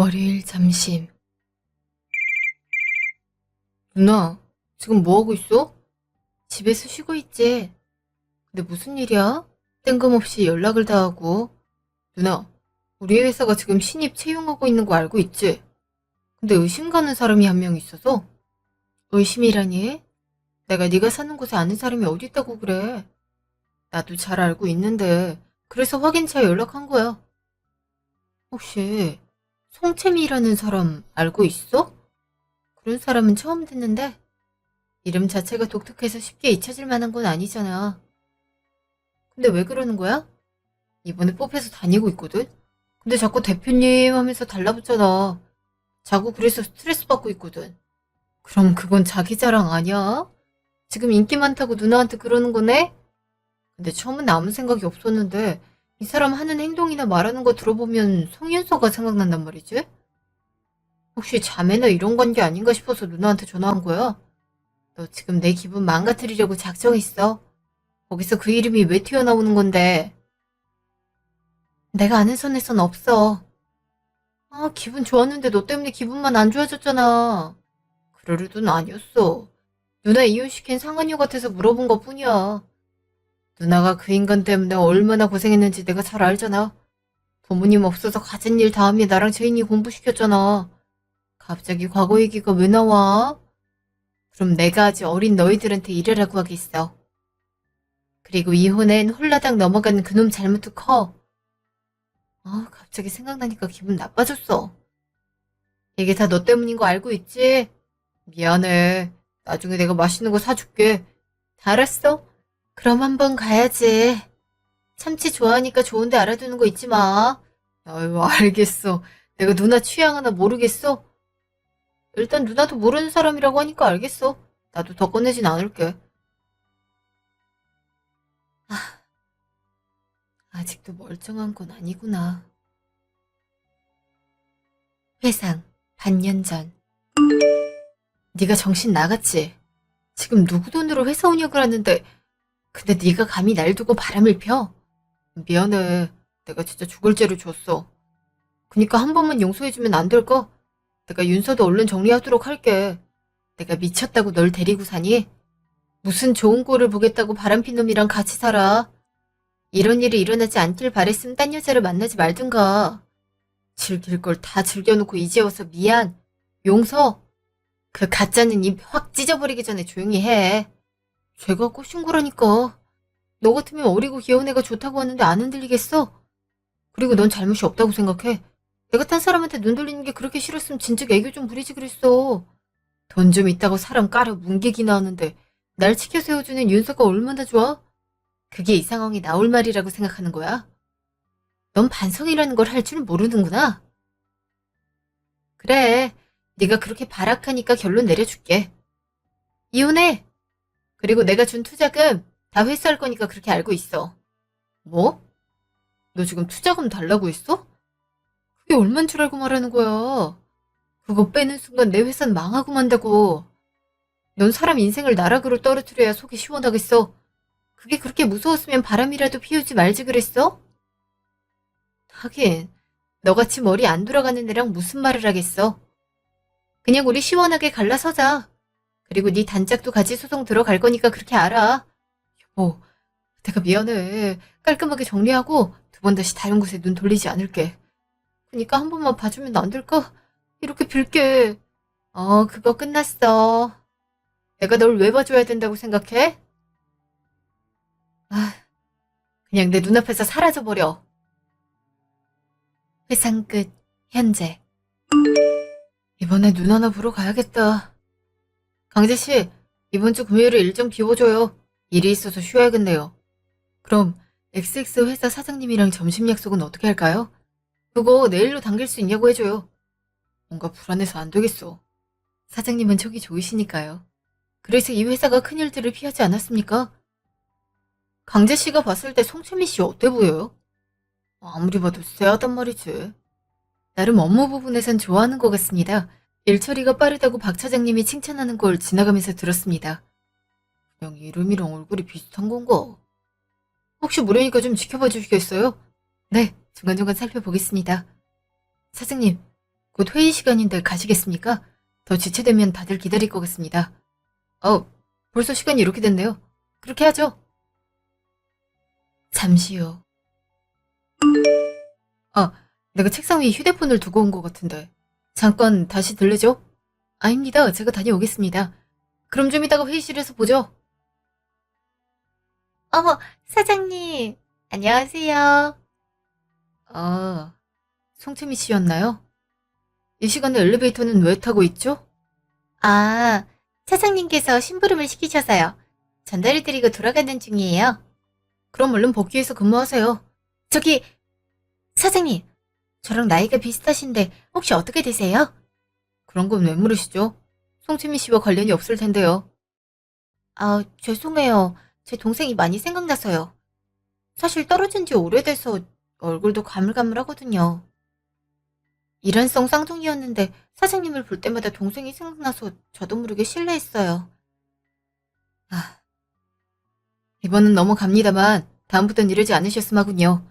월요일 점심. 누나, 지금 뭐하고 있어? 집에서 쉬고 있지? 근데 무슨 일이야? 뜬금없이 연락을 다 하고. 누나, 우리 회사가 지금 신입 채용하고 있는 거 알고 있지? 근데 의심 가는 사람이 한 명 있어서. 의심이라니? 내가 네가 사는 곳에 아는 사람이 어디 있다고 그래. 나도 잘 알고 있는데 그래서 확인차 연락한 거야. 혹시 송채미라는 사람 알고 있어? 그런 사람은 처음 듣는데 이름 자체가 독특해서 쉽게 잊혀질 만한 건 아니잖아. 근데 왜 그러는 거야? 이번에 뽑혀서 다니고 있거든? 근데 자꾸 대표님 하면서 달라붙잖아. 자꾸 그래서 스트레스 받고 있거든. 그럼 그건 자기 자랑 아니야? 지금 인기 많다고 누나한테 그러는 거네? 근데 처음엔 아무 생각이 없었는데 이 사람 하는 행동이나 말하는 거 들어보면 송윤서가 생각난단 말이지? 혹시 자매나 이런 관계 아닌가 싶어서 누나한테 전화한 거야? 너 지금 내 기분 망가뜨리려고 작정했어? 거기서 그 이름이 왜 튀어나오는 건데? 내가 아는 선에선 없어. 아, 기분 좋았는데 너 때문에 기분만 안 좋아졌잖아. 그럴 의도는 아니었어. 누나 이혼시킨 상한녀 같아서 물어본 것 뿐이야. 누나가 그 인간 때문에 얼마나 고생했는지 내가 잘 알잖아. 부모님 없어서 가진 일 다음에 나랑 제인이 공부시켰잖아. 갑자기 과거 얘기가 왜 나와? 그럼 내가 아직 어린 너희들한테 이래라고 하겠어. 그리고 이혼엔 홀라당 넘어가는 그놈 잘못도 커. 아, 갑자기 생각나니까 기분 나빠졌어. 이게 다 너 때문인 거 알고 있지? 미안해. 나중에 내가 맛있는 거 사줄게. 알았어. 그럼 한번 가야지. 참치 좋아하니까 좋은데 알아두는 거 잊지 마. 아유, 알겠어. 내가 누나 취향 하나 모르겠어? 일단 누나도 모르는 사람이라고 하니까 알겠어. 나도 더 꺼내진 않을게. 아, 아직도 멀쩡한 건 아니구나. 회상, 반년 전. 네가 정신 나갔지? 지금 누구 돈으로 회사 운영을 하는데 근데 네가 감히 날 두고 바람을 펴? 미안해. 내가 진짜 죽을 죄를 줬어. 그니까 한 번만 용서해주면 안 될까? 내가 윤서도 얼른 정리하도록 할게. 내가 미쳤다고 널 데리고 사니? 무슨 좋은 꼴을 보겠다고 바람핀 놈이랑 같이 살아. 이런 일이 일어나지 않길 바랬으면 딴 여자를 만나지 말든가. 즐길 걸 다 즐겨놓고 이제 와서 미안. 용서. 그 가짜는 입 확 찢어버리기 전에 조용히 해. 죄가 꼬신 거라니까. 너 같으면 어리고 귀여운 애가 좋다고 하는데 안 흔들리겠어? 그리고 넌 잘못이 없다고 생각해. 내가 딴 사람한테 눈 돌리는 게 그렇게 싫었으면 진즉 애교 좀 부리지 그랬어. 돈 좀 있다고 사람 깔아 뭉개기나 하는데 날 치켜 세워주는 윤서가 얼마나 좋아? 그게 이 상황이 나올 말이라고 생각하는 거야? 넌 반성이라는 걸 할 줄 모르는구나. 그래, 네가 그렇게 발악하니까 결론 내려줄게. 이혼해. 그리고 내가 준 투자금 다 회수할 거니까 그렇게 알고 있어. 뭐? 너 지금 투자금 달라고 했어? 그게 얼만 줄 알고 말하는 거야. 그거 빼는 순간 내 회사는 망하고 만다고. 넌 사람 인생을 나락으로 떨어뜨려야 속이 시원하겠어. 그게 그렇게 무서웠으면 바람이라도 피우지 말지 그랬어? 하긴 너같이 머리 안 돌아가는 애랑 무슨 말을 하겠어. 그냥 우리 시원하게 갈라서자. 그리고 네 단짝도 같이 소송 들어갈 거니까 그렇게 알아. 여보, 내가 미안해. 깔끔하게 정리하고 두 번 다시 다른 곳에 눈 돌리지 않을게. 그니까 한 번만 봐주면 안 될까? 이렇게 빌게. 그거 끝났어. 내가 널 왜 봐줘야 된다고 생각해? 아, 그냥 내 눈앞에서 사라져버려. 회상 끝, 현재. 이번에 눈 하나 보러 가야겠다. 강재씨, 이번 주 금요일에 일정 비워줘요. 일이 있어서 쉬어야겠네요. 그럼 XX 회사 사장님이랑 점심 약속은 어떻게 할까요? 그거 내일로 당길 수 있냐고 해줘요. 뭔가 불안해서 안 되겠어. 사장님은 촉이 좋으시니까요. 그래서 이 회사가 큰일들을 피하지 않았습니까? 강재씨가 봤을 때 송채미씨 어때 보여요? 아무리 봐도 쎄하단 말이지. 나름 업무 부분에선 좋아하는 것 같습니다. 일 처리가 빠르다고 박 차장님이 칭찬하는 걸 지나가면서 들었습니다. 그냥 이름이랑 얼굴이 비슷한 건가? 혹시 모르니까 좀 지켜봐 주시겠어요? 네, 중간중간 살펴보겠습니다. 사장님, 곧 회의 시간인데 가시겠습니까? 더 지체되면 다들 기다릴 것 같습니다. 벌써 시간이 이렇게 됐네요. 그렇게 하죠. 잠시요. 내가 책상 위에 휴대폰을 두고 온 것 같은데. 잠깐 다시 들르죠? 아닙니다. 제가 다녀오겠습니다. 그럼 좀 이따가 회의실에서 보죠. 어머, 사장님. 안녕하세요. 아, 송채미 씨였나요? 이 시간에 엘리베이터는 왜 타고 있죠? 아, 사장님께서 심부름을 시키셔서요. 전달해드리고 돌아가는 중이에요. 그럼 얼른 복귀해서 근무하세요. 저기, 사장님. 저랑 나이가 비슷하신데 혹시 어떻게 되세요? 그런 건 왜 물으시죠? 송채미 씨와 관련이 없을 텐데요. 죄송해요. 제 동생이 많이 생각나서요. 사실 떨어진 지 오래돼서 얼굴도 가물가물하거든요. 일란성 쌍둥이였는데 사장님을 볼 때마다 동생이 생각나서 저도 모르게 실례했어요. 이번은 넘어갑니다만 다음부턴 이러지 않으셨음 하군요.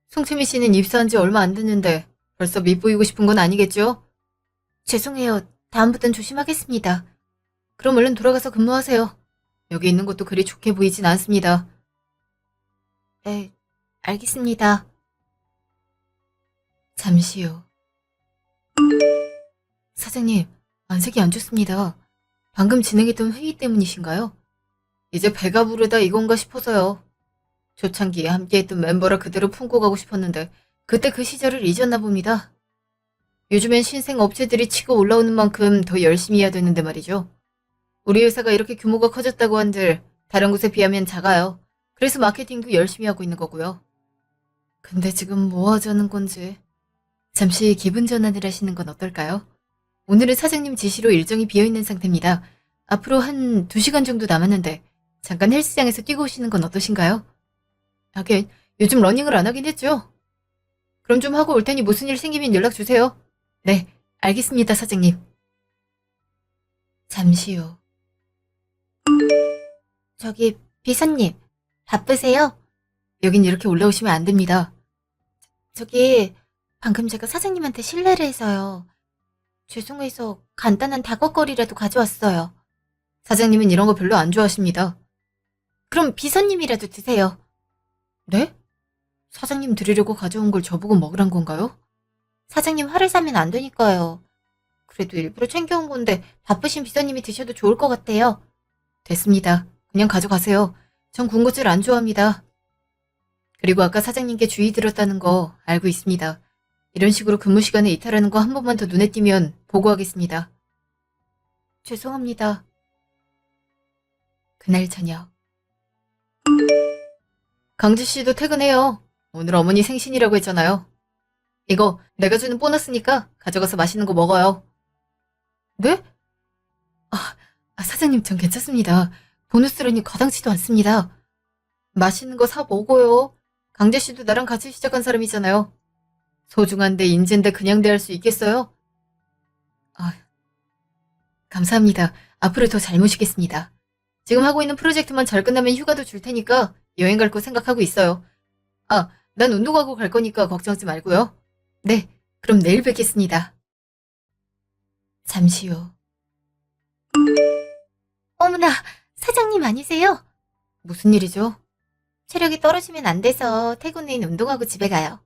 송채미 씨는 입사한 지 얼마 안 됐는데 벌써 밉보이고 싶은 건 아니겠죠? 죄송해요. 다음부턴 조심하겠습니다. 그럼 얼른 돌아가서 근무하세요. 여기 있는 것도 그리 좋게 보이진 않습니다. 네, 알겠습니다. 잠시요. 사장님, 안색이 안 좋습니다. 방금 진행했던 회의 때문이신가요? 이제 배가 부르다 이건가 싶어서요. 초창기에 함께했던 멤버라 그대로 품고 가고 싶었는데 그때 그 시절을 잊었나 봅니다. 요즘엔 신생 업체들이 치고 올라오는 만큼 더 열심히 해야 되는데 말이죠. 우리 회사가 이렇게 규모가 커졌다고 한들 다른 곳에 비하면 작아요. 그래서 마케팅도 열심히 하고 있는 거고요. 근데 지금 뭐 하자는 건지. 잠시 기분 전환을 하시는 건 어떨까요? 오늘은 사장님 지시로 일정이 비어있는 상태입니다. 앞으로 한 2시간 정도 남았는데 잠깐 헬스장에서 뛰고 오시는 건 어떠신가요? 하긴 요즘 러닝을 안 하긴 했죠. 그럼 좀 하고 올 테니 무슨 일 생기면 연락 주세요. 네, 알겠습니다, 사장님. 잠시요. 저기, 비서님, 바쁘세요? 여긴 이렇게 올라오시면 안 됩니다. 저기, 방금 제가 사장님한테 실례를 해서요. 죄송해서 간단한 다과거리라도 가져왔어요. 사장님은 이런 거 별로 안 좋아하십니다. 그럼 비서님이라도 드세요. 네? 사장님 드리려고 가져온 걸 저보고 먹으란 건가요? 사장님 화를 사면 안 되니까요. 그래도 일부러 챙겨온 건데 바쁘신 비서님이 드셔도 좋을 것 같아요. 됐습니다. 그냥 가져가세요. 전 군것질 안 좋아합니다. 그리고 아까 사장님께 주의 들었다는 거 알고 있습니다. 이런 식으로 근무 시간에 이탈하는 거 한 번만 더 눈에 띄면 보고하겠습니다. 죄송합니다. 그날 저녁. 강지 씨도 퇴근해요. 오늘 어머니 생신이라고 했잖아요. 이거 내가 주는 보너스니까 가져가서 맛있는 거 먹어요. 네? 사장님 전 괜찮습니다. 보너스라니 과당치도 않습니다. 맛있는 거 사 먹어요. 강재 씨도 나랑 같이 시작한 사람이잖아요. 소중한데 인젠데 그냥 대할 수 있겠어요? 아, 감사합니다. 앞으로 더 잘 모시겠습니다. 지금 하고 있는 프로젝트만 잘 끝나면 휴가도 줄 테니까 여행 갈 거 생각하고 있어요. 난 운동하고 갈 거니까 걱정하지 말고요. 네, 그럼 내일 뵙겠습니다. 잠시 후. 어머나, 사장님 아니세요? 무슨 일이죠? 체력이 떨어지면 안 돼서 퇴근 후엔 운동하고 집에 가요.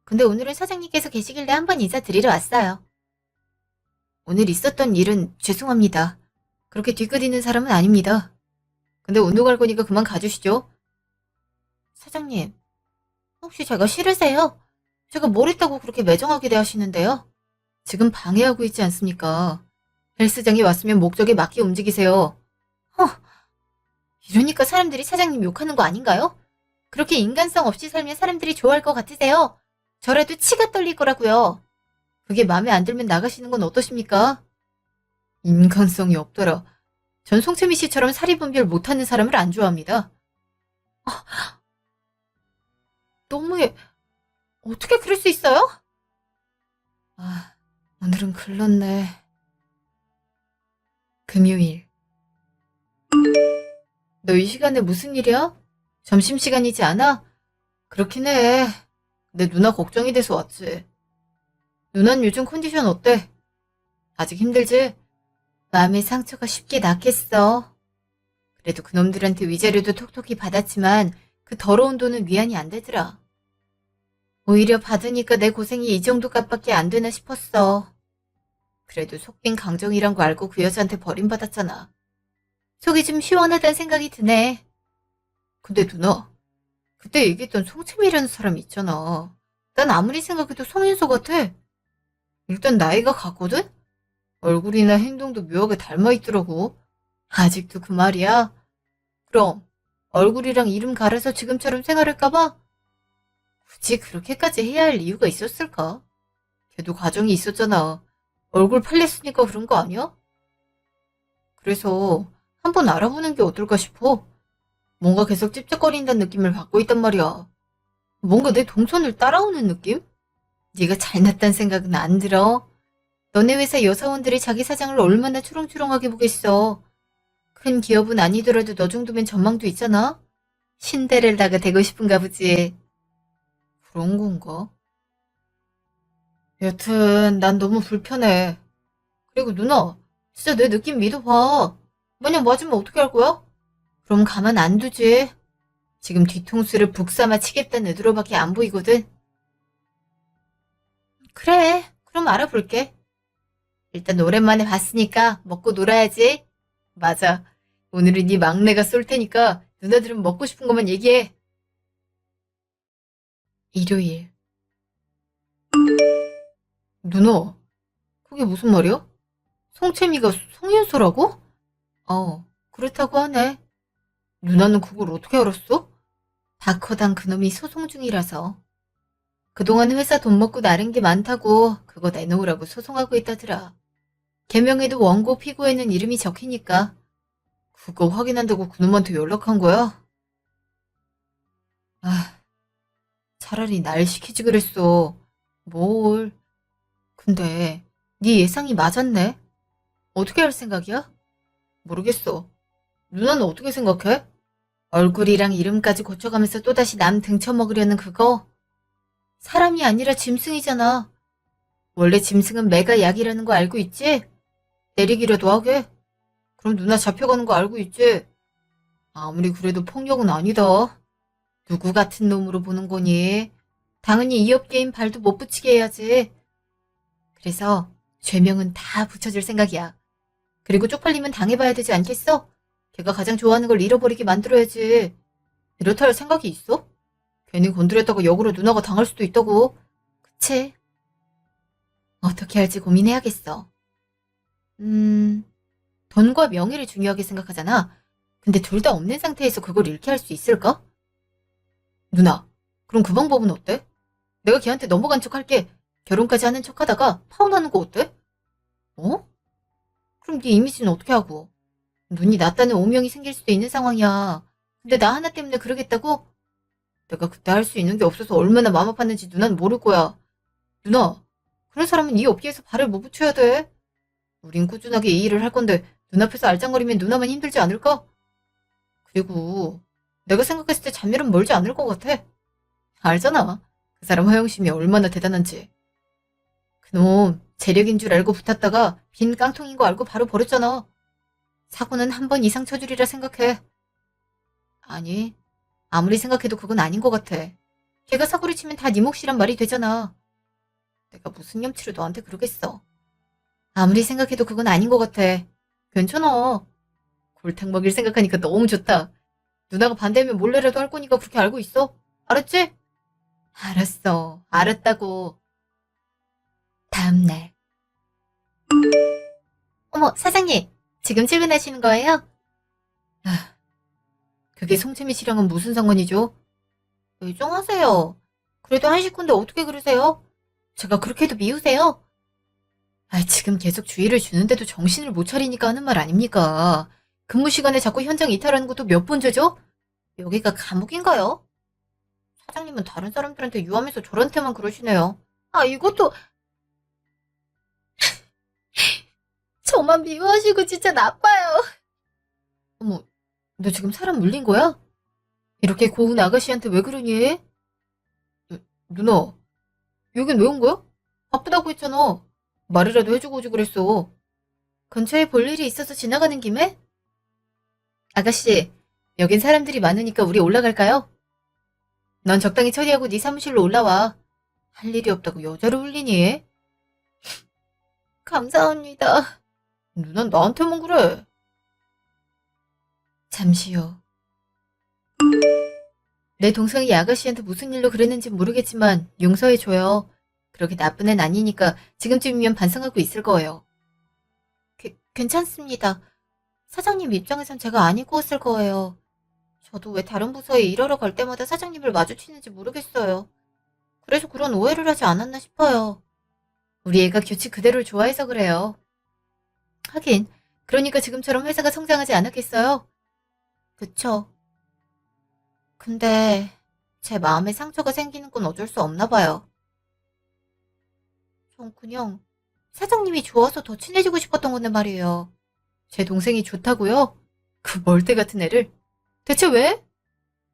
근데 오늘은 사장님께서 계시길래 한번 인사드리러 왔어요. 오늘 있었던 일은 죄송합니다. 그렇게 뒤끝있는 사람은 아닙니다. 근데 운동할 거니까 그만 가주시죠. 사장님, 혹시 제가 싫으세요? 제가 뭘 했다고 그렇게 매정하게 대하시는데요? 지금 방해하고 있지 않습니까? 헬스장에 왔으면 목적에 맞게 움직이세요. 이러니까 사람들이 사장님 욕하는 거 아닌가요? 그렇게 인간성 없이 살면 사람들이 좋아할 것 같으세요? 저라도 치가 떨릴 거라고요. 그게 마음에 안 들면 나가시는 건 어떠십니까? 인간성이 없더라. 전 송채미 씨처럼 사리분별 못하는 사람을 안 좋아합니다. 너무해. 어떻게 그럴 수 있어요? 오늘은 글렀네. 금요일. 너 이 시간에 무슨 일이야? 점심시간이지 않아? 그렇긴 해. 내 누나 걱정이 돼서 왔지. 누난 요즘 컨디션 어때? 아직 힘들지? 마음의 상처가 쉽게 낫겠어. 그래도 그놈들한테 위자료도 톡톡히 받았지만 그 더러운 돈은 위안이 안 되더라. 오히려 받으니까 내 고생이 이 정도 값밖에 안 되나 싶었어. 그래도 속빈 강정이란 거 알고 그 여자한테 버림받았잖아. 속이 좀 시원하다는 생각이 드네. 근데 누나, 그때 얘기했던 송채미라는 사람 있잖아. 난 아무리 생각해도 송윤서 같아. 일단 나이가 같거든? 얼굴이나 행동도 묘하게 닮아있더라고. 아직도 그 말이야? 그럼 얼굴이랑 이름 갈아서 지금처럼 생활할까봐? 굳이 그렇게까지 해야 할 이유가 있었을까? 걔도 가정이 있었잖아. 얼굴 팔렸으니까 그런 거 아니야? 그래서 한번 알아보는 게 어떨까 싶어. 뭔가 계속 찝쩍거린다는 느낌을 받고 있단 말이야. 뭔가 내 동선을 따라오는 느낌? 네가 잘났단 생각은 안 들어? 너네 회사 여사원들이 자기 사장을 얼마나 초롱초롱하게 보겠어. 큰 기업은 아니더라도 너 정도면 전망도 있잖아? 신데렐라가 되고 싶은가 보지. 그런 건가? 여튼 난 너무 불편해. 그리고 누나, 진짜 내 느낌 믿어봐. 만약 맞으면 어떻게 할 거야? 그럼 가만 안 두지. 지금 뒤통수를 북삼아 치겠다는 의도로밖에 안 보이거든. 그래, 그럼 알아볼게. 일단 오랜만에 봤으니까 먹고 놀아야지. 맞아. 오늘은 네 막내가 쏠 테니까 누나들은 먹고 싶은 것만 얘기해. 일요일. 누나, 그게 무슨 말이야? 송채미가 송윤서라고? 그렇다고 하네. 누나는 그걸 어떻게 알았어? 박허당 그놈이 소송 중이라서. 그동안 회사 돈 먹고 나른 게 많다고 그거 내놓으라고 소송하고 있다더라. 개명에도 원고 피고에는 이름이 적히니까. 그거 확인한다고 그놈한테 연락한 거야? 아, 차라리 날 시키지 그랬어. 뭘. 근데 네 예상이 맞았네. 어떻게 할 생각이야? 모르겠어. 누나는 어떻게 생각해? 얼굴이랑 이름까지 고쳐가면서 또다시 남 등쳐먹으려는 그거? 사람이 아니라 짐승이잖아. 원래 짐승은 매가 약이라는 거 알고 있지? 때리기라도 하게? 그럼 누나 잡혀가는 거 알고 있지? 아무리 그래도 폭력은 아니다. 누구 같은 놈으로 보는 거니? 당연히 이 업계인 발도 못 붙이게 해야지. 그래서 죄명은 다 붙여줄 생각이야. 그리고 쪽팔리면 당해봐야 되지 않겠어? 걔가 가장 좋아하는 걸 잃어버리게 만들어야지. 이렇다 할 생각이 있어? 괜히 건드렸다가 역으로 누나가 당할 수도 있다고. 그치? 어떻게 할지 고민해야겠어. 돈과 명예를 중요하게 생각하잖아. 근데 둘 다 없는 상태에서 그걸 잃게 할 수 있을까? 누나, 그럼 그 방법은 어때? 내가 걔한테 넘어간 척 할게. 결혼까지 하는 척 하다가 파혼하는 거 어때? 어? 그럼 네 이미지는 어떻게 하고? 눈이 났다는 오명이 생길 수도 있는 상황이야. 근데 나 하나 때문에 그러겠다고? 내가 그때 할 수 있는 게 없어서 얼마나 마음 아팠는지 누나는 모를 거야. 누나, 그런 사람은 이 업계에서 발을 못 붙여야 돼. 우린 꾸준하게 이 일을 할 건데 눈앞에서 알짱거리면 누나만 힘들지 않을까? 그리고 내가 생각했을 때 잔멸은 멀지 않을 것 같아. 알잖아. 그 사람 허영심이 얼마나 대단한지. 그놈 재력인 줄 알고 붙었다가 빈 깡통인 거 알고 바로 버렸잖아. 사고는 한 번 이상 쳐주리라 생각해. 아니, 아무리 생각해도 그건 아닌 것 같아. 걔가 사고를 치면 다 네 몫이란 말이 되잖아. 내가 무슨 염치로 너한테 그러겠어. 아무리 생각해도 그건 아닌 것 같아. 괜찮아. 골탕 먹일 생각하니까 너무 좋다. 누나가 반대하면 몰래라도 할 거니까 그렇게 알고 있어. 알았지? 알았어. 알았다고. 다음날. 어머, 사장님. 지금 출근하시는 거예요? 아, 그게 송채미 씨랑은 무슨 상관이죠? 일정하세요. 그래도 한 식구인데 어떻게 그러세요? 제가 그렇게 해도 미우세요? 지금 계속 주의를 주는데도 정신을 못 차리니까 하는 말 아닙니까? 근무 시간에 자꾸 현장 이탈하는 것도 몇 번째죠? 여기가 감옥인가요? 사장님은 다른 사람들한테 유하면서 저한테만 그러시네요. 이것도 저만 미워하시고 진짜 나빠요. 어머, 너 지금 사람 물린 거야? 이렇게 고운 아가씨한테 왜 그러니? 누나, 여긴 왜 온 거야? 바쁘다고 했잖아. 말이라도 해주고 오지 그랬어. 근처에 볼 일이 있어서 지나가는 김에? 아가씨, 여긴 사람들이 많으니까 우리 올라갈까요? 넌 적당히 처리하고 네 사무실로 올라와. 할 일이 없다고 여자를 울리니? 감사합니다. 누난 나한테만 그래. 잠시요. 내 동생이 아가씨한테 무슨 일로 그랬는지 모르겠지만 용서해줘요. 그렇게 나쁜 애는 아니니까 지금쯤이면 반성하고 있을 거예요. 괜찮습니다. 사장님 입장에선 제가 아니 꾸었을 거예요. 저도 왜 다른 부서에 일하러 갈 때마다 사장님을 마주치는지 모르겠어요. 그래서 그런 오해를 하지 않았나 싶어요. 우리 애가 규칙 그대로를 좋아해서 그래요. 하긴, 그러니까 지금처럼 회사가 성장하지 않았겠어요? 그쵸. 근데 제 마음에 상처가 생기는 건 어쩔 수 없나 봐요. 전 그냥 사장님이 좋아서 더 친해지고 싶었던 건데 말이에요. 제 동생이 좋다고요? 그 멀대 같은 애를? 대체 왜?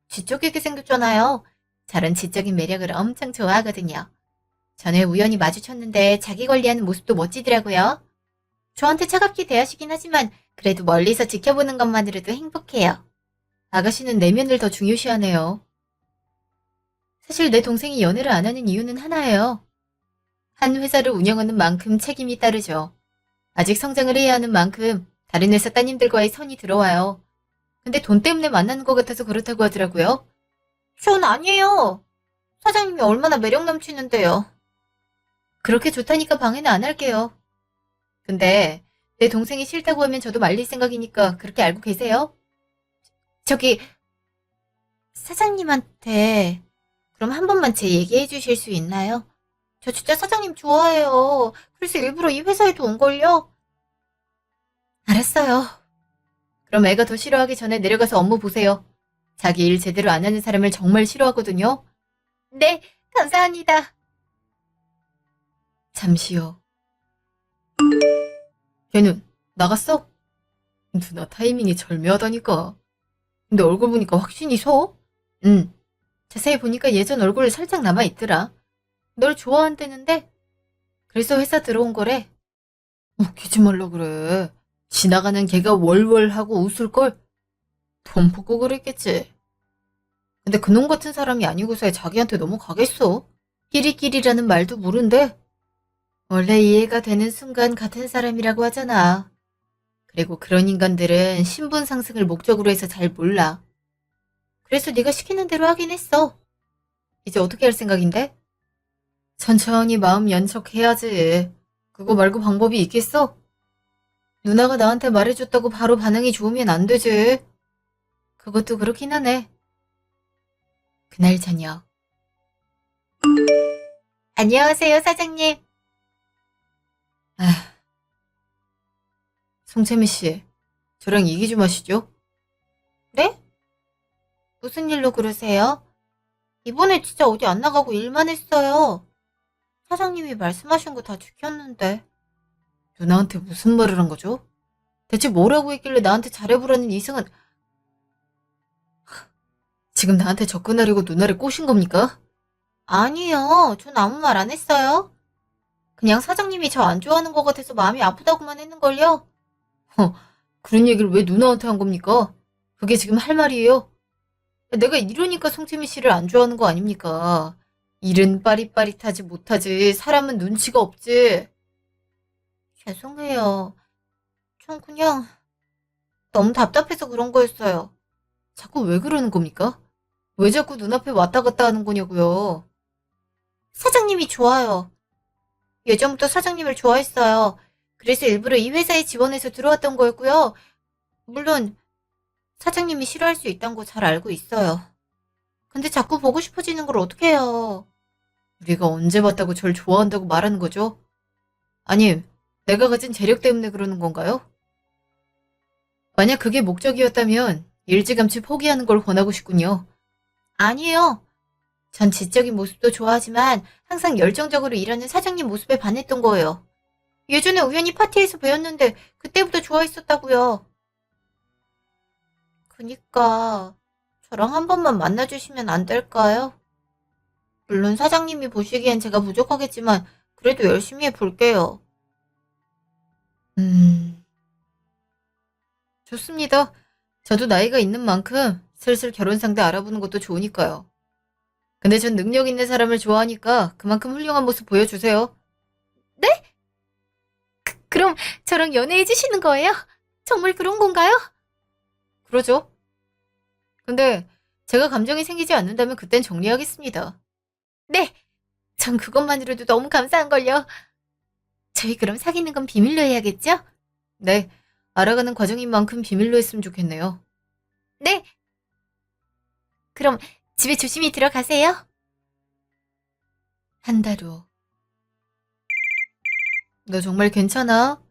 지적이게 생겼잖아요. 저런 지적인 매력을 엄청 좋아하거든요. 전에 우연히 마주쳤는데 자기 관리하는 모습도 멋지더라고요. 저한테 차갑게 대하시긴 하지만 그래도 멀리서 지켜보는 것만으로도 행복해요. 아가씨는 내면을 더 중요시하네요. 사실 내 동생이 연애를 안 하는 이유는 하나예요. 한 회사를 운영하는 만큼 책임이 따르죠. 아직 성장을 해야 하는 만큼 다른 회사 따님들과의 선이 들어와요. 근데 돈 때문에 만나는 것 같아서 그렇다고 하더라고요. 전 아니에요. 사장님이 얼마나 매력 넘치는데요. 그렇게 좋다니까 방해는 안 할게요. 근데 내 동생이 싫다고 하면 저도 말릴 생각이니까 그렇게 알고 계세요? 저기 사장님한테 그럼 한 번만 제 얘기해 주실 수 있나요? 저 진짜 사장님 좋아해요. 그래서 일부러 이 회사에도 온걸요? 알았어요. 그럼 애가 더 싫어하기 전에 내려가서 업무 보세요. 자기 일 제대로 안 하는 사람을 정말 싫어하거든요. 네, 감사합니다. 잠시요. 걔는 나갔어? 누나 타이밍이 절묘하다니까. 근데 얼굴 보니까 확신이 서? 응. 자세히 보니까 예전 얼굴 살짝 남아있더라. 널 좋아한다는데? 그래서 회사 들어온 거래. 웃기지 말라 그래. 지나가는 걔가 월월하고 웃을걸? 돈 보고 그랬겠지. 근데 그놈 같은 사람이 아니고서야 자기한테 넘어가겠어? 끼리끼리라는 말도 모른대. 원래 이해가 되는 순간 같은 사람이라고 하잖아. 그리고 그런 인간들은 신분 상승을 목적으로 해서 잘 몰라. 그래서 네가 시키는 대로 하긴 했어. 이제 어떻게 할 생각인데? 천천히 마음 연척해야지. 그거 말고 방법이 있겠어? 누나가 나한테 말해줬다고 바로 반응이 좋으면 안 되지. 그것도 그렇긴 하네. 그날 저녁. 안녕하세요, 사장님. 아, 송채미 씨, 저랑 얘기 좀 하시죠. 네? 무슨 일로 그러세요? 이번에 진짜 어디 안 나가고 일만 했어요. 사장님이 말씀하신 거 다 지켰는데. 누나한테 무슨 말을 한 거죠? 대체 뭐라고 했길래 나한테 잘해보라는 이승은 지금 나한테 접근하려고 누나를 꼬신 겁니까? 아니요. 전 아무 말 안 했어요. 그냥 사장님이 저 안 좋아하는 것 같아서 마음이 아프다고만 했는걸요. 그런 얘기를 왜 누나한테 한 겁니까? 그게 지금 할 말이에요? 내가 이러니까 송채미 씨를 안 좋아하는 거 아닙니까? 일은 빠릿빠릿하지 못하지 사람은 눈치가 없지. 죄송해요. 전 그냥 너무 답답해서 그런 거였어요. 자꾸 왜 그러는 겁니까? 왜 자꾸 눈앞에 왔다 갔다 하는 거냐고요. 사장님이 좋아요. 예전부터 사장님을 좋아했어요. 그래서 일부러 이 회사에 지원해서 들어왔던 거였고요. 물론 사장님이 싫어할 수 있다는 거 잘 알고 있어요. 근데 자꾸 보고 싶어지는 걸 어떻게 해요? 우리가 언제 봤다고 절 좋아한다고 말하는 거죠? 아님, 내가 가진 재력 때문에 그러는 건가요? 만약 그게 목적이었다면 일찌감치 포기하는 걸 권하고 싶군요. 아니에요. 전 지적인 모습도 좋아하지만 항상 열정적으로 일하는 사장님 모습에 반했던 거예요. 예전에 우연히 파티에서 뵈었는데 그때부터 좋아했었다고요. 그니까 저랑 한 번만 만나주시면 안 될까요? 물론 사장님이 보시기엔 제가 부족하겠지만 그래도 열심히 해볼게요. 음, 좋습니다. 저도 나이가 있는 만큼 슬슬 결혼 상대 알아보는 것도 좋으니까요. 근데 전 능력 있는 사람을 좋아하니까 그만큼 훌륭한 모습 보여주세요. 네? 그럼 저랑 연애해 주시는 거예요? 정말 그런 건가요? 그러죠. 근데 제가 감정이 생기지 않는다면 그땐 정리하겠습니다. 네, 전 그것만으로도 너무 감사한걸요. 저희 그럼 사귀는 건 비밀로 해야겠죠? 네, 알아가는 과정인 만큼 비밀로 했으면 좋겠네요. 네, 그럼 집에 조심히 들어가세요. 한 달 후. 너 정말 괜찮아?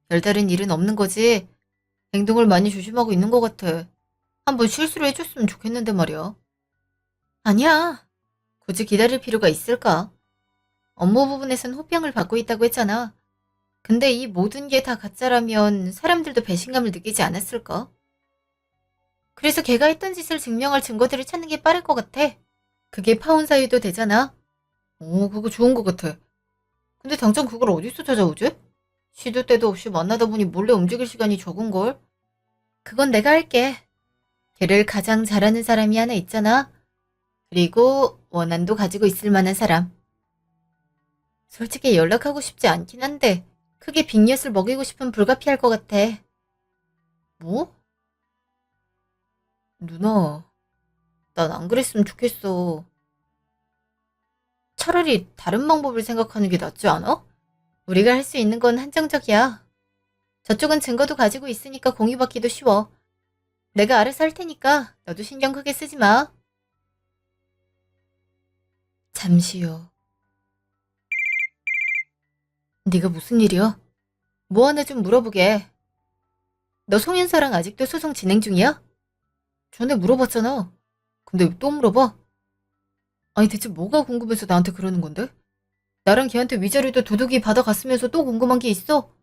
별다른 일은 없는 거지? 행동을 많이 조심하고 있는 것 같아. 한번 실수를 해줬으면 좋겠는데 말이야. 아니야. 굳이 기다릴 필요가 있을까? 업무 부분에선 호평을 받고 있다고 했잖아. 근데 이 모든 게 다 가짜라면 사람들도 배신감을 느끼지 않았을까? 그래서 걔가 했던 짓을 증명할 증거들을 찾는 게 빠를 것 같아. 그게 파혼 사유도 되잖아. 오, 그거 좋은 것 같아. 근데 당장 그걸 어디서 찾아오지? 시도 때도 없이 만나다 보니 몰래 움직일 시간이 적은걸? 그건 내가 할게. 걔를 가장 잘하는 사람이 하나 있잖아. 그리고 원한도 가지고 있을 만한 사람. 솔직히 연락하고 싶지 않긴 한데 크게 빅엿을 먹이고 싶은 불가피할 것 같아. 뭐? 누나, 난 안 그랬으면 좋겠어. 차라리 다른 방법을 생각하는 게 낫지 않아? 우리가 할 수 있는 건 한정적이야. 저쪽은 증거도 가지고 있으니까 공유받기도 쉬워. 내가 알아서 할 테니까 너도 신경 크게 쓰지 마. 잠시 후. 네가 무슨 일이야? 뭐 하나 좀 물어보게. 너 송윤서랑 아직도 소송 진행 중이야? 전에 물어봤잖아. 근데 왜 또 물어봐? 아니 대체 뭐가 궁금해서 나한테 그러는 건데? 나랑 걔한테 위자료도 도둑이 받아갔으면서 또 궁금한 게 있어?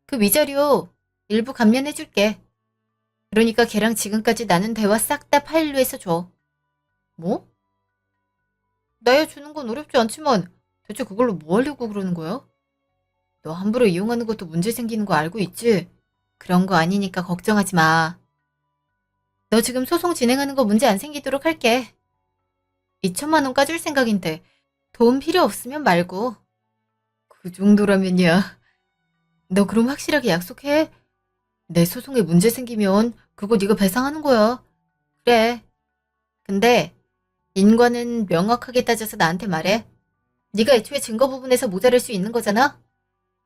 그 위자료 일부 감면해줄게. 그러니까 걔랑 지금까지 나눈 대화 싹 다 파일로 해서 줘. 뭐? 나야 주는 건 어렵지 않지만 대체 그걸로 뭐 하려고 그러는 거야? 너 함부로 이용하는 것도 문제 생기는 거 알고 있지? 그런 거 아니니까 걱정하지 마. 너 지금 소송 진행하는 거 문제 안 생기도록 할게. 2천만 원 까줄 생각인데 도움 필요 없으면 말고. 그 정도라면야. 너 그럼 확실하게 약속해. 내 소송에 문제 생기면 그거 네가 배상하는 거야. 그래. 근데 인과는 명확하게 따져서 나한테 말해. 네가 애초에 증거 부분에서 모자랄 수 있는 거잖아.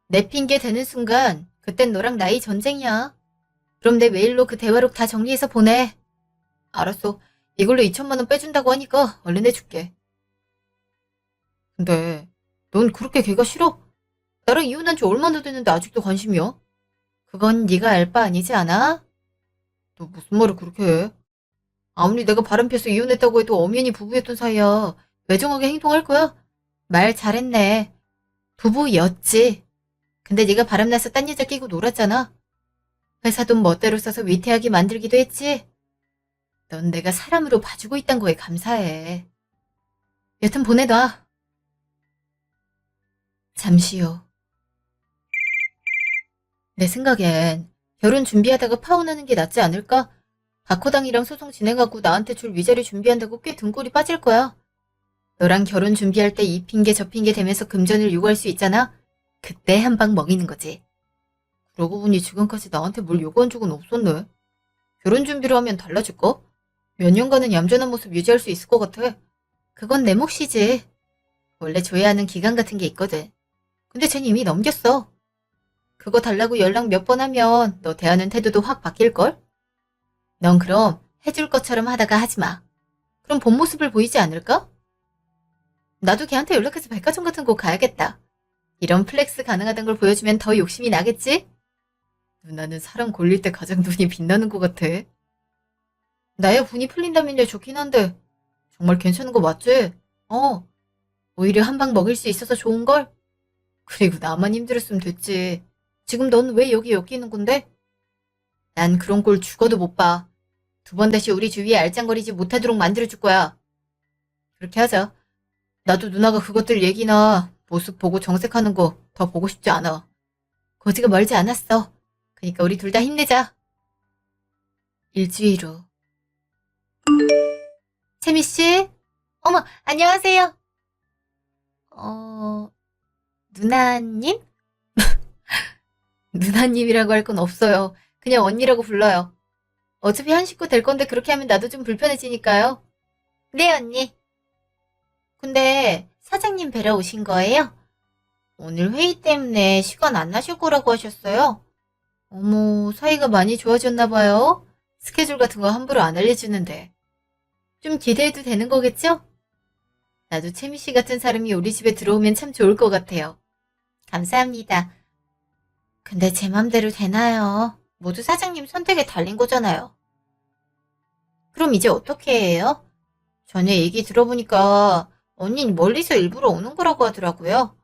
내 핑계 대는 순간 그땐 너랑 나이 전쟁이야. 그럼 내 메일로 그 대화록 다 정리해서 보내. 알았어. 이걸로 2천만 원 빼준다고 하니까 얼른 해줄게. 근데 넌 그렇게 걔가 싫어? 나랑 이혼한 지 얼마나 됐는데 아직도 관심이야? 그건 네가 알 바 아니지 않아? 너 무슨 말을 그렇게 해? 아무리 내가 바람 펴서 이혼했다고 해도 엄연히 부부였던 사이야. 매정하게 행동할 거야? 말 잘했네. 부부였지. 근데 네가 바람나서 딴 여자 끼고 놀았잖아. 회사 돈 멋대로 써서 위태하게 만들기도 했지. 넌 내가 사람으로 봐주고 있단 거에 감사해. 여튼 보내놔. 잠시 후. 내 생각엔 결혼 준비하다가 파혼하는 게 낫지 않을까? 박호당이랑 소송 진행하고 나한테 줄 위자료 준비한다고 꽤 등골이 빠질 거야. 너랑 결혼 준비할 때 이 핑계 저 핑계 대면서 금전을 요구할 수 있잖아? 그때 한 방 먹이는 거지. 그러고 보니 지금까지 나한테 뭘 요구한 적은 없었네. 결혼 준비를 하면 달라질까? 몇 년간은 얌전한 모습 유지할 수 있을 것 같아. 그건 내 몫이지. 원래 줘야 하는 기간 같은 게 있거든. 근데 쟨 이미 넘겼어. 그거 달라고 연락 몇 번 하면 너 대하는 태도도 확 바뀔걸? 넌 그럼 해줄 것처럼 하다가 하지 마. 그럼 본 모습을 보이지 않을까? 나도 걔한테 연락해서 백화점 같은 곳 가야겠다. 이런 플렉스 가능하다는 걸 보여주면 더 욕심이 나겠지? 누나는 사람 골릴 때 가장 눈이 빛나는 것 같아. 나야 분이 풀린다면야 좋긴 한데 정말 괜찮은 거 맞지? 어, 오히려 한 방 먹일 수 있어서 좋은걸? 그리고 나만 힘들었으면 됐지. 지금 넌 왜 여기 엮이는 건데? 난 그런 꼴 죽어도 못 봐. 두 번 다시 우리 주위에 알짱거리지 못하도록 만들어줄 거야. 그렇게 하자. 나도 누나가 그것들 얘기나 모습 보고 정색하는 거 더 보고 싶지 않아. 거지가 멀지 않았어. 그니까 우리 둘 다 힘내자. 일주일 후. 채미씨? 어머, 안녕하세요. 누나님? 누나님이라고 할 건 없어요. 그냥 언니라고 불러요. 어차피 한 식구 될 건데 그렇게 하면 나도 좀 불편해지니까요. 네, 언니. 근데 사장님 뵈러 오신 거예요? 오늘 회의 때문에 시간 안 나실 거라고 하셨어요. 어머, 사이가 많이 좋아졌나 봐요. 스케줄 같은 거 함부로 안 알려주는데. 좀 기대해도 되는 거겠죠? 나도 채미 씨 같은 사람이 우리 집에 들어오면 참 좋을 것 같아요. 감사합니다. 근데 제 맘대로 되나요? 모두 사장님 선택에 달린 거잖아요. 그럼 이제 어떻게 해요? 전에 얘기 들어보니까 언니는 멀리서 일부러 오는 거라고 하더라고요.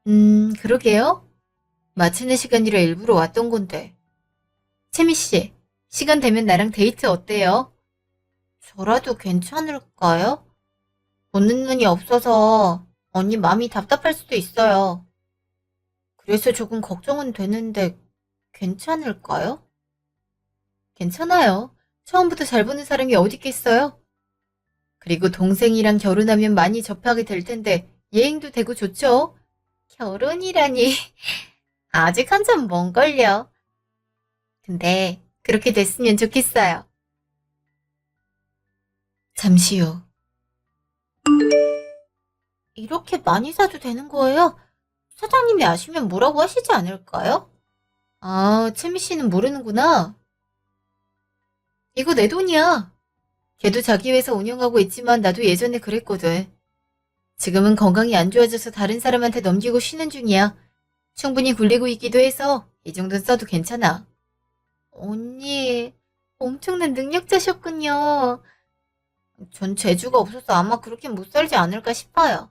그러게요. 마치는 시간이라 일부러 왔던 건데. 채미 씨, 시간 되면 나랑 데이트 어때요? 저라도 괜찮을까요? 보는 눈이 없어서 언니 마음이 답답할 수도 있어요. 그래서 조금 걱정은 되는데 괜찮을까요? 괜찮아요. 처음부터 잘 보는 사람이 어디 있겠어요? 그리고 동생이랑 결혼하면 많이 접하게 될 텐데 예행도 되고 좋죠? 결혼이라니. 아직 한참 먼걸요. 근데 그렇게 됐으면 좋겠어요. 잠시 후. 이렇게 많이 사도 되는 거예요? 사장님이 아시면 뭐라고 하시지 않을까요? 아, 채미 씨는 모르는구나. 이거 내 돈이야. 걔도 자기 회사 운영하고 있지만 나도 예전에 그랬거든. 지금은 건강이 안 좋아져서 다른 사람한테 넘기고 쉬는 중이야. 충분히 굴리고 있기도 해서 이 정도는 써도 괜찮아. 언니, 엄청난 능력자셨군요. 전 재주가 없어서 아마 그렇게 못 살지 않을까 싶어요.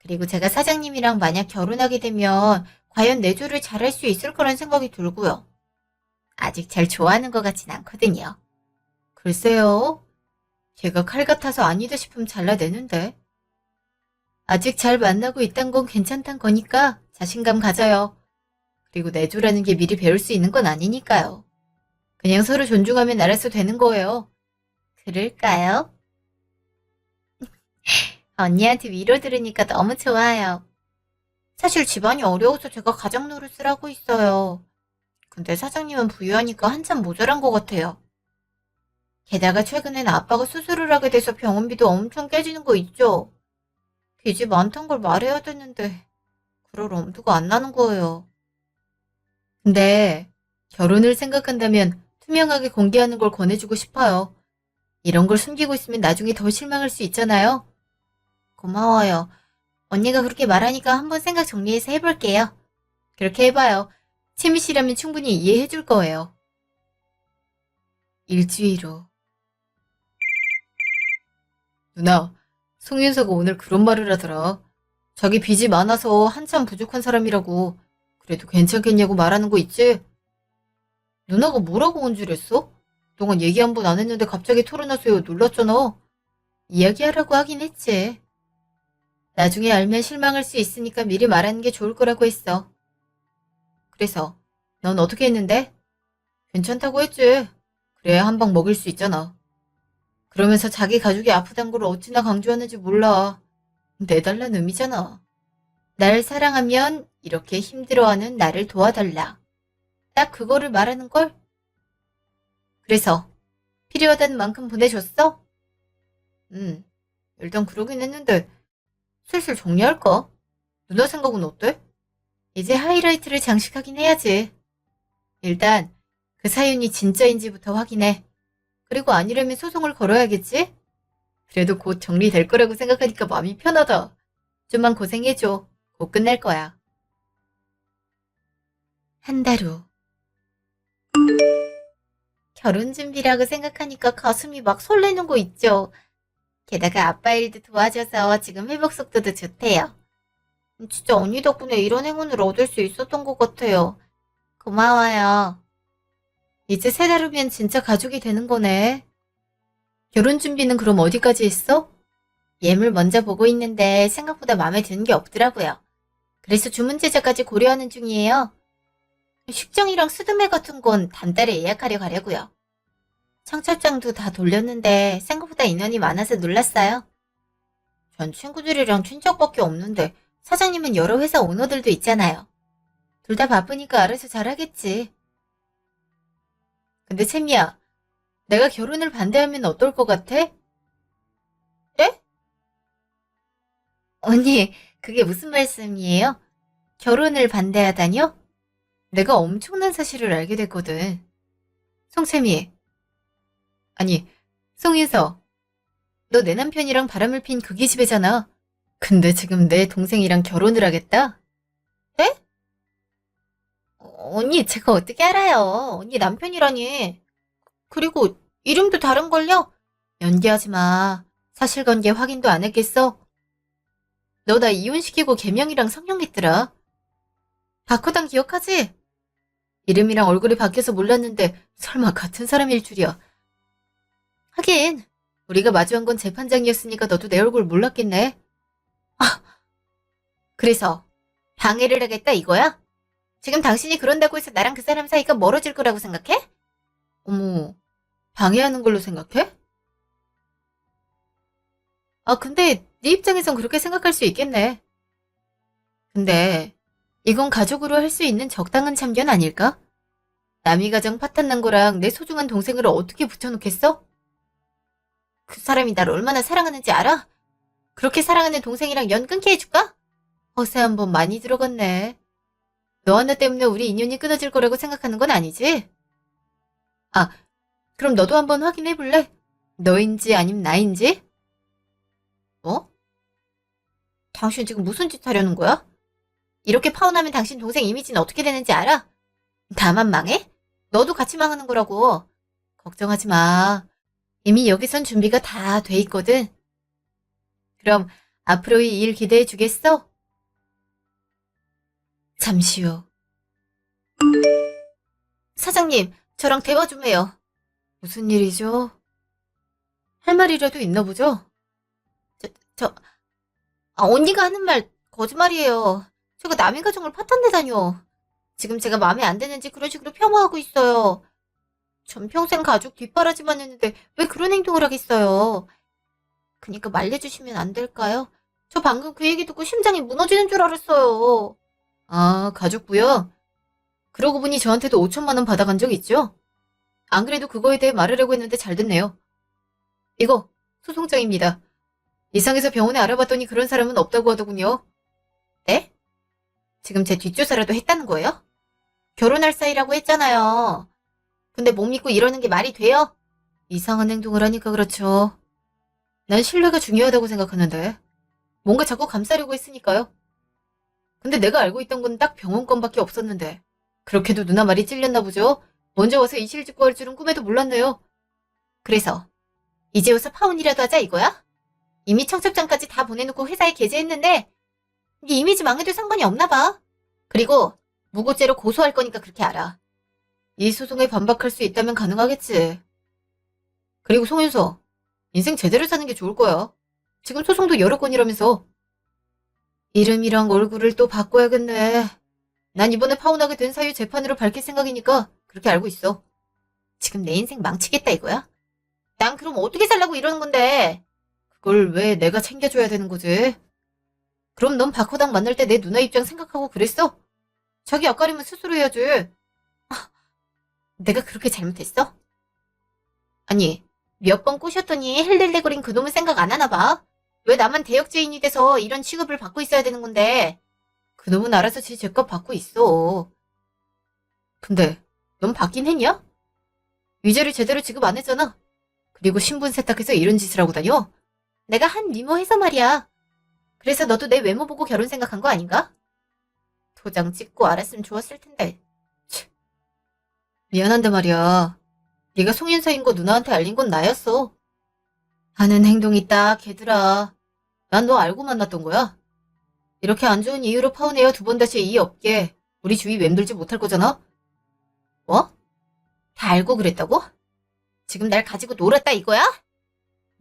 그리고 제가 사장님이랑 만약 결혼하게 되면 과연 내조를 잘할 수 있을 거란 생각이 들고요. 아직 잘 좋아하는 것 같진 않거든요. 글쎄요. 걔가 칼 같아서 아니다 싶으면 잘라내는데. 아직 잘 만나고 있단 건 괜찮단 거니까 자신감 가져요. 그리고 내조라는 게 미리 배울 수 있는 건 아니니까요. 그냥 서로 존중하면 알아서 되는 거예요. 그럴까요? 언니한테 위로 들으니까 너무 좋아요. 사실 집안이 어려워서 제가 가장 노릇을 하고 있어요. 근데 사장님은 부유하니까 한참 모자란 것 같아요. 게다가 최근엔 아빠가 수술을 하게 돼서 병원비도 엄청 깨지는 거 있죠? 빚이 많단 걸 말해야 되는데 그럴 엄두가 안 나는 거예요. 근데 결혼을 생각한다면 투명하게 공개하는 걸 권해주고 싶어요. 이런 걸 숨기고 있으면 나중에 더 실망할 수 있잖아요. 고마워요. 언니가 그렇게 말하니까 한번 생각 정리해서 해볼게요. 그렇게 해봐요. 채미 씨라면 충분히 이해해줄 거예요. 일주일 후. 누나, 송윤서가 오늘 그런 말을 하더라. 자기 빚이 많아서 한참 부족한 사람이라고. 그래도 괜찮겠냐고 말하는 거 있지? 누나가 뭐라고 온줄했어? 그동안 얘기 한 번 안 했는데 갑자기 토론하세요. 놀랐잖아. 이야기하라고 하긴 했지. 나중에 알면 실망할 수 있으니까 미리 말하는 게 좋을 거라고 했어. 그래서 넌 어떻게 했는데? 괜찮다고 했지. 그래야 한 방 먹일 수 있잖아. 그러면서 자기 가족이 아프단 걸 어찌나 강조하는지 몰라. 내달란 의미잖아. 날 사랑하면 이렇게 힘들어하는 나를 도와달라. 딱 그거를 말하는걸? 그래서 필요하다는 만큼 보내줬어? 일단 그러긴 했는데 슬슬 정리할까? 누나 생각은 어때? 이제 하이라이트를 장식하긴 해야지. 일단 그 사연이 진짜인지부터 확인해. 그리고 아니라면 소송을 걸어야겠지? 그래도 곧 정리될 거라고 생각하니까 마음이 편하다. 좀만 고생해줘. 곧 끝날 거야. 한 달 후. 결혼 준비라고 생각하니까 가슴이 막 설레는 거 있죠. 게다가 아빠 일도 도와줘서 지금 회복 속도도 좋대요. 진짜 언니 덕분에 이런 행운을 얻을 수 있었던 것 같아요. 고마워요. 이제 3달 후면 진짜 가족이 되는 거네. 결혼 준비는 그럼 어디까지 했어? 예물 먼저 보고 있는데 생각보다 마음에 드는 게 없더라고요. 그래서 주문 제작까지 고려하는 중이에요. 식장이랑 스드메 같은 건 단달에 예약하려 가려고요. 청첩장도 다 돌렸는데 생각보다 인원이 많아서 놀랐어요. 전 친구들이랑 친척밖에 없는데 사장님은 여러 회사 오너들도 있잖아요. 둘 다 바쁘니까 알아서 잘하겠지. 근데 채미야, 내가 결혼을 반대하면 어떨 것 같아? 네? 언니, 그게 무슨 말씀이에요? 결혼을 반대하다뇨? 내가 엄청난 사실을 알게 됐거든. 송채미, 아니, 송인서, 너 내 남편이랑 바람을 핀 그 기집애잖아. 근데 지금 내 동생이랑 결혼을 하겠다? 네? 언니, 제가 어떻게 알아요? 언니 남편이라니. 그리고 이름도 다른걸요? 연기하지 마. 사실관계 확인도 안 했겠어? 너 나 이혼시키고 개명이랑 성형했더라. 박호당 기억하지? 이름이랑 얼굴이 바뀌어서 몰랐는데 설마 같은 사람일 줄이야. 하긴 우리가 마주한 건 재판장이었으니까 너도 내 얼굴 몰랐겠네. 아, 그래서 방해를 하겠다 이거야? 지금 당신이 그런다고 해서 나랑 그 사람 사이가 멀어질 거라고 생각해? 어머, 방해하는 걸로 생각해? 아, 근데 네 입장에선 그렇게 생각할 수 있겠네. 근데 이건 가족으로 할 수 있는 적당한 참견 아닐까? 남이 가정 파탄 난 거랑 내 소중한 동생을 어떻게 붙여놓겠어? 그 사람이 날 얼마나 사랑하는지 알아? 그렇게 사랑하는 동생이랑 연 끊게 해줄까? 허세 한 번 많이 들어갔네. 너 하나 때문에 우리 인연이 끊어질 거라고 생각하는 건 아니지? 아, 그럼 너도 한번 확인해 볼래? 너인지 아님 나인지? 뭐? 당신 지금 무슨 짓 하려는 거야? 이렇게 파혼하면 당신 동생 이미지는 어떻게 되는지 알아? 나만 망해? 너도 같이 망하는 거라고. 걱정하지 마. 이미 여기선 준비가 다 돼 있거든. 그럼 앞으로의 일 기대해 주겠어? 잠시 후. 사장님, 저랑 대화 좀 해요. 무슨 일이죠? 할 말이라도 있나 보죠? 저, 저, 언니가 하는 말 거짓말이에요. 제가 남의 가정을 파탄내다뇨. 지금 제가 마음에 안 드는지 그런 식으로 폄하하고 있어요. 전 평생 가족 뒷바라지만 했는데 왜 그런 행동을 하겠어요? 그니까 말려주시면 안 될까요? 저 방금 그 얘기 듣고 심장이 무너지는 줄 알았어요. 아, 가족부요? 그러고 보니 저한테도 5천만 원 받아간 적 있죠? 안 그래도 그거에 대해 말하려고 했는데 잘 됐네요. 이거 소송장입니다. 이상해서 병원에 알아봤더니 그런 사람은 없다고 하더군요. 네? 지금 제 뒷조사라도 했다는 거예요? 결혼할 사이라고 했잖아요. 근데 못 믿고 이러는 게 말이 돼요? 이상한 행동을 하니까 그렇죠. 난 신뢰가 중요하다고 생각하는데 뭔가 자꾸 감싸려고 했으니까요. 근데 내가 알고 있던 건 딱 병원 건밖에 없었는데 그렇게도 누나 말이 찔렸나 보죠? 먼저 와서 이실직고 할 줄은 꿈에도 몰랐네요. 그래서 이제 와서 파혼이라도 하자 이거야? 이미 청첩장까지 다 보내놓고 회사에 게재했는데 네 이미지 망해도 상관이 없나 봐. 그리고 무고죄로 고소할 거니까 그렇게 알아. 이 소송에 반박할 수 있다면 가능하겠지. 그리고 송윤서, 인생 제대로 사는 게 좋을 거야. 지금 소송도 여러 건이라면서. 이름이랑 얼굴을 또 바꿔야겠네. 난 이번에 파혼하게 된 사유 재판으로 밝힐 생각이니까 그렇게 알고 있어. 지금 내 인생 망치겠다 이거야? 난 그럼 어떻게 살라고 이러는 건데? 그걸 왜 내가 챙겨줘야 되는 거지? 그럼 넌 박호당 만날 때 내 누나 입장 생각하고 그랬어? 자기 앞가림은 스스로 해야지. 내가 그렇게 잘못했어? 아니, 몇 번 꼬셨더니 헬렐레거린 그놈은 생각 안 하나 봐. 왜 나만 대역죄인이 돼서 이런 취급을 받고 있어야 되는 건데. 그놈은 알아서 지 죄값 받고 있어. 근데 넌 받긴 했냐? 위자료 제대로 지급 안 했잖아. 그리고 신분 세탁해서 이런 짓을 하고 다녀? 내가 한 미모해서 말이야. 그래서 너도 내 외모 보고 결혼 생각한 거 아닌가? 도장 찍고 알았으면 좋았을 텐데. 치, 미안한데 말이야. 네가 송인서인 거 누나한테 알린 건 나였어. 하는 행동이 딱 걔들아. 난 너 알고 만났던 거야. 이렇게 안 좋은 이유로 파혼해야 두 번 다시 이 업계 우리 주위 맴돌지 못할 거잖아? 뭐? 다 알고 그랬다고? 지금 날 가지고 놀았다 이거야?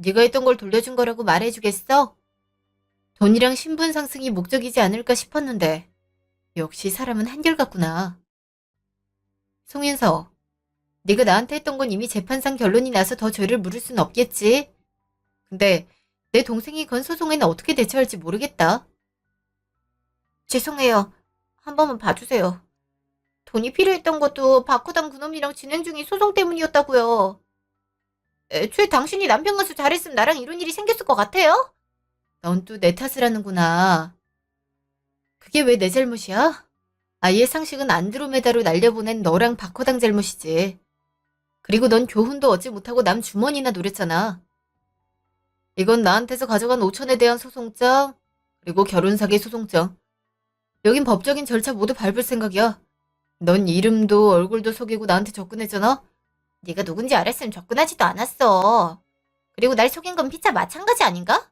네가 했던 걸 돌려준 거라고 말해주겠어? 돈이랑 신분 상승이 목적이지 않을까 싶었는데 역시 사람은 한결같구나. 송윤서, 네가 나한테 했던 건 이미 재판상 결론이 나서 더 죄를 물을 순 없겠지. 근데 내 동생이 건 소송에는 어떻게 대처할지 모르겠다. 죄송해요. 한 번만 봐주세요. 돈이 필요했던 것도 박호당 그놈이랑 진행 중인 소송 때문이었다고요. 애초에 당신이 남편 가서 잘했으면 나랑 이런 일이 생겼을 것 같아요? 넌 또 내 탓을 하는구나. 그게 왜 내 잘못이야? 아이의 상식은 안드로메다로 날려보낸 너랑 박호당 잘못이지. 그리고 넌 교훈도 얻지 못하고 남 주머니나 노렸잖아. 이건 나한테서 가져간 5천에 대한 소송장, 그리고 결혼사기 소송장. 여긴 법적인 절차 모두 밟을 생각이야. 넌 이름도 얼굴도 속이고 나한테 접근했잖아? 네가 누군지 알았으면 접근하지도 않았어. 그리고 날 속인 건 피차 마찬가지 아닌가?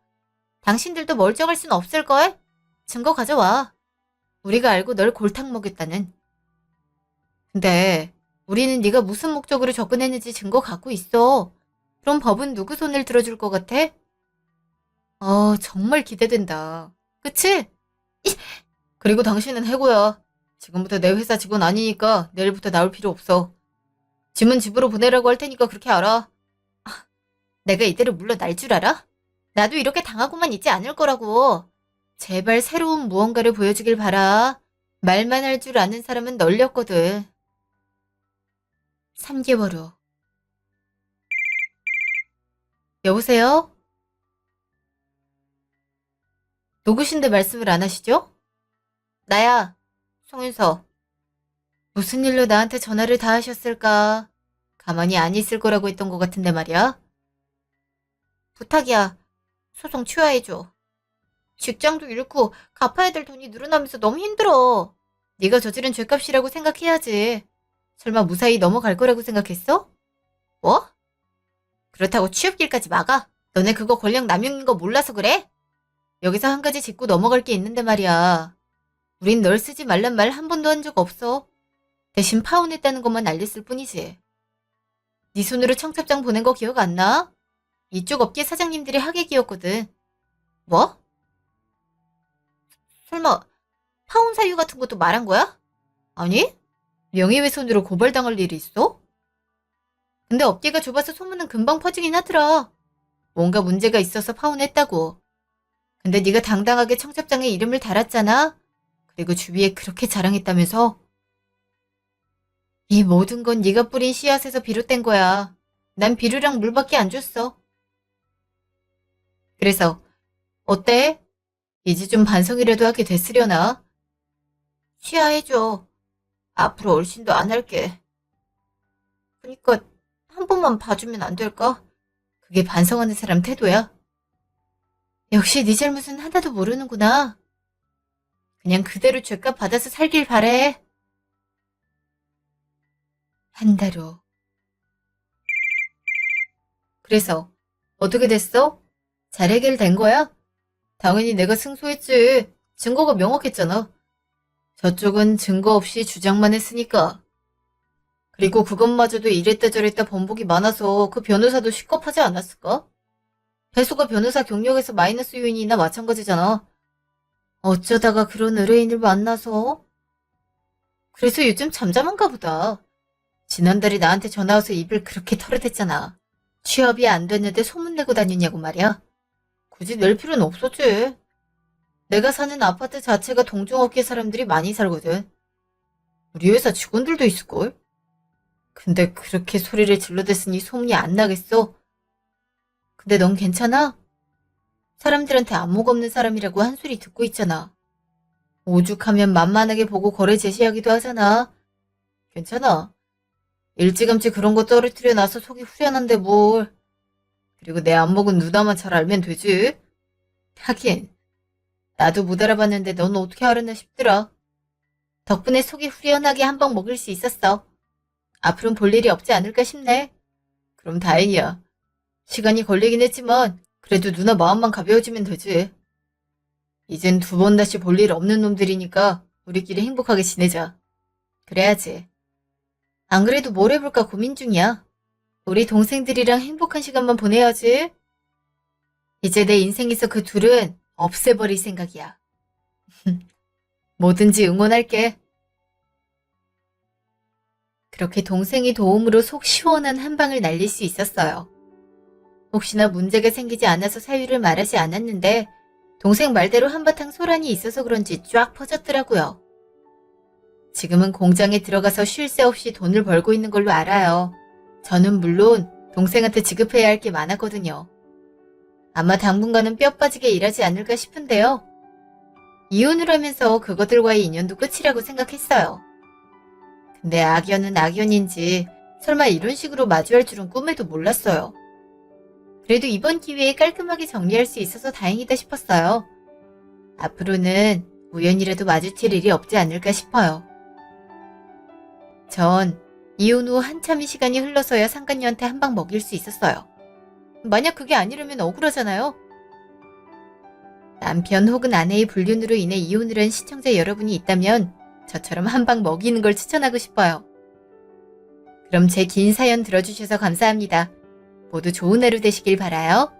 당신들도 멀쩡할 순 없을걸? 증거 가져와. 우리가 알고 널 골탕 먹였다는. 근데 우리는 네가 무슨 목적으로 접근했는지 증거 갖고 있어. 그럼 법은 누구 손을 들어줄 것 같아? 정말 기대된다. 그치? 그리고 당신은 해고야. 지금부터 내 회사 직원 아니니까 내일부터 나올 필요 없어. 짐은 집으로 보내라고 할 테니까 그렇게 알아. 내가 이대로 물러날 줄 알아? 나도 이렇게 당하고만 있지 않을 거라고. 제발 새로운 무언가를 보여주길 바라. 말만 할 줄 아는 사람은 널렸거든. 3개월 후. 여보세요? 누구신데 말씀을 안 하시죠? 나야, 송윤서. 무슨 일로 나한테 전화를 다 하셨을까? 가만히 안 있을 거라고 했던 것 같은데 말이야. 부탁이야. 소송 취하해줘. 직장도 잃고 갚아야 될 돈이 늘어나면서 너무 힘들어. 네가 저지른 죄값이라고 생각해야지. 설마 무사히 넘어갈 거라고 생각했어? 뭐? 그렇다고 취업길까지 막아? 너네 그거 권력 남용인 거 몰라서 그래? 여기서 한 가지 짚고 넘어갈 게 있는데 말이야. 우린 널 쓰지 말란 말 한 번도 한 적 없어. 대신 파혼했다는 것만 알렸을 뿐이지. 네 손으로 청첩장 보낸 거 기억 안 나? 이쪽 업계 사장님들이 하객이었거든. 뭐? 설마 파혼 사유 같은 것도 말한 거야? 아니? 명예훼손으로 고발당할 일이 있어? 근데 업계가 좁아서 소문은 금방 퍼지긴 하더라. 뭔가 문제가 있어서 파혼했다고. 근데 네가 당당하게 청첩장에 이름을 달았잖아. 그리고 주위에 그렇게 자랑했다면서? 이 모든 건 네가 뿌린 씨앗에서 비롯된 거야. 난 비료랑 물밖에 안 줬어. 그래서 어때? 이제 좀 반성이라도 하게 됐으려나? 취하해줘. 앞으로 얼씬도 안 할게. 그니까 한 번만 봐주면 안 될까? 그게 반성하는 사람 태도야? 역시 네 잘못은 하나도 모르는구나. 그냥 그대로 죄값 받아서 살길 바래. 한 달 후. 그래서 어떻게 됐어? 잘 해결된 거야? 당연히 내가 승소했지. 증거가 명확했잖아. 저쪽은 증거 없이 주장만 했으니까. 그리고 그것마저도 이랬다 저랬다 번복이 많아서 그 변호사도 식겁하지 않았을까? 배수가 변호사 경력에서 마이너스 요인이나 마찬가지잖아. 어쩌다가 그런 의뢰인을 만나서? 그래서 요즘 잠잠한가 보다. 지난달에 나한테 전화 와서 입을 그렇게 털어댔잖아. 취업이 안 됐는데 소문내고 다녔냐고 말이야. 굳이 낼 필요는 없었지. 내가 사는 아파트 자체가 동종업계 사람들이 많이 살거든. 우리 회사 직원들도 있을걸? 근데 그렇게 소리를 질러댔으니 소문이 안 나겠어? 근데 넌 괜찮아? 사람들한테 안목 없는 사람이라고 한 소리 듣고 있잖아. 오죽하면 만만하게 보고 거래 제시하기도 하잖아. 괜찮아. 일찌감치 그런 거 떨어뜨려 놔서 속이 후련한데 뭘. 그리고 내 안목은 누나만 잘 알면 되지. 하긴 나도 못 알아봤는데 넌 어떻게 알았나 싶더라. 덕분에 속이 후련하게 한 방 먹을 수 있었어. 앞으로는 볼 일이 없지 않을까 싶네. 그럼 다행이야. 시간이 걸리긴 했지만 그래도 누나 마음만 가벼워지면 되지. 이젠 두 번 다시 볼 일 없는 놈들이니까 우리끼리 행복하게 지내자. 그래야지. 안 그래도 뭘 해볼까 고민 중이야. 우리 동생들이랑 행복한 시간만 보내야지. 이제 내 인생에서 그 둘은 없애버릴 생각이야. 뭐든지 응원할게. 그렇게 동생이 도움으로 속 시원한 한 방을 날릴 수 있었어요. 혹시나 문제가 생기지 않아서 사유를 말하지 않았는데 동생 말대로 한바탕 소란이 있어서 그런지 쫙 퍼졌더라고요. 지금은 공장에 들어가서 쉴 새 없이 돈을 벌고 있는 걸로 알아요. 저는 물론 동생한테 지급해야 할 게 많았거든요. 아마 당분간은 뼈 빠지게 일하지 않을까 싶은데요. 이혼을 하면서 그것들과의 인연도 끝이라고 생각했어요. 근데 악연은 악연인지 설마 이런 식으로 마주할 줄은 꿈에도 몰랐어요. 그래도 이번 기회에 깔끔하게 정리할 수 있어서 다행이다 싶었어요. 앞으로는 우연이라도 마주칠 일이 없지 않을까 싶어요. 전 이혼 후 한참의 시간이 흘러서야 상간녀한테 한 방 먹일 수 있었어요. 만약 그게 아니라면 억울하잖아요. 남편 혹은 아내의 불륜으로 인해 이혼을 한 시청자 여러분이 있다면 저처럼 한 방 먹이는 걸 추천하고 싶어요. 그럼 제 긴 사연 들어주셔서 감사합니다. 모두 좋은 하루 되시길 바라요.